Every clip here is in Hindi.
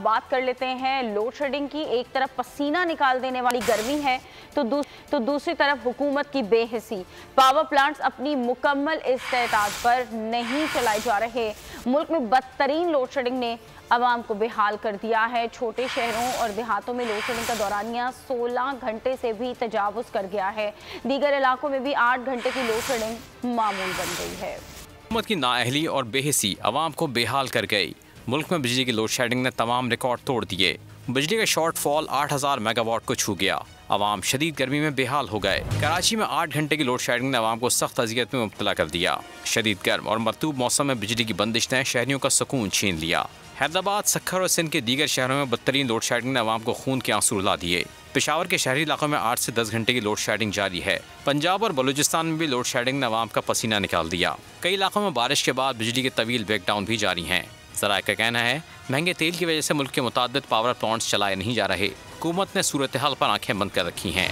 बात कर लेते हैं लोड शेडिंग की। एक तरफ पसीना निकाल देने वाली गर्मी है तो दूसरी तरफ हुकूमत की बेहिसी। पावर प्लांट्स अपनी मुकम्मल इस्तेताद पर नहीं चलाए जा रहे। मुल्क में बदतरीन लोड शेडिंग ने अवाम को बेहाल कर दिया है। छोटे शहरों और देहातों में लोड शेडिंग का दौरानिया 16 घंटे से भी तजावुज कर गया है। दीगर इलाकों में भी 8 घंटे की लोड शेडिंग मामूल बन गई है। हुकूमत की नाअहली और बेहिसी अवाम को बेहाल कर गई। मुल्क में बिजली की लोड शेडिंग ने तमाम रिकॉर्ड तोड़ दिए। बिजली का शॉर्टफॉल 8000 मेगावाट को छू गया। अवाम शदीद गर्मी में बेहाल हो गए। कराची में 8 घंटे की लोड शेडिंग ने अवाम को सख्त अजियत में मुब्तला कर दिया। शदीद गर्म और मरतूब मौसम में बिजली की बंदिश ने शहरियों का सुकून छीन लिया। हैदराबाद, सक्खर और सिंध के दीगर शहरों में बदतरीन लोड शेडिंग ने अवाम को खून के आंसू रुला दिए। पेशावर के शहरी इलाकों में 8 से 10 घंटे की लोड शेडिंग जारी है। पंजाब और बलूचिस्तान में भी लोड शेडिंग ने अवाम का पसीना निकाल दिया। कई इलाकों में बारिश के बाद बिजली के तवील ब्रेकडाउन भी जारी हैं। ज़राए का कहना है महंगे तेल की वजह से मुल्क के मुतादिद पावर प्लांट्स चलाए नहीं जा रहे। हुकूमत ने सूरत हाल पर आंखें बंद कर रखी हैं।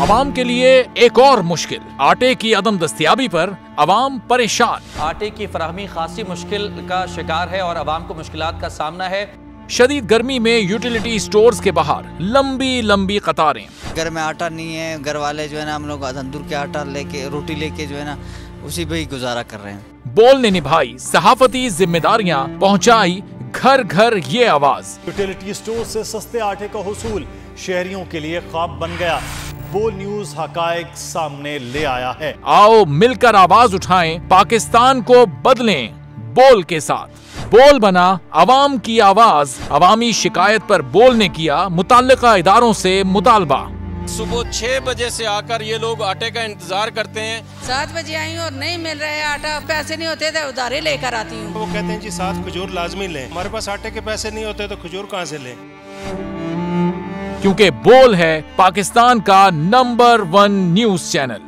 अवाम के लिए एक और मुश्किल, आटे की अदम दस्तयाबी पर अवाम परेशान। आटे की फराहमी खासी मुश्किल का शिकार है और अवाम को मुश्किलात का सामना है। शदीद गर्मी में यूटिलिटी स्टोर्स के बाहर लंबी लंबी कतारें। घर में आटा नहीं है, घर वाले जो है ना हम लोग तंदूर के आटा लेके रोटी लेके जो है ना उसी पे ही गुजारा कर रहे हैं। बोल ने निभाई सहाफती जिम्मेदारियां, पहुंचाई घर घर ये आवाज। यूटिलिटी स्टोर से सस्ते आटे का हुसूल शहरियों के लिए ख्वाब बन गया। बोल न्यूज हकायक सामने ले आया है। आओ मिलकर आवाज उठाएं, पाकिस्तान को बदलें बोल के साथ। बोल बना अवाम की आवाज। अवामी शिकायत पर बोल ने किया मुताल्लिका इदारों से मुतालबा। सुबह 6 बजे से आकर ये लोग आटे का इंतजार करते हैं। 7 बजे आई हूँ और नहीं मिल रहा है आटा। पैसे नहीं होते थे उधारे लेकर आती हूँ। वो कहते हैं जी 7 खजूर लाजमी लें। हमारे पास आटे के पैसे नहीं होते तो खजूर कहाँ से लें? क्योंकि बोल है पाकिस्तान का नंबर 1 न्यूज चैनल।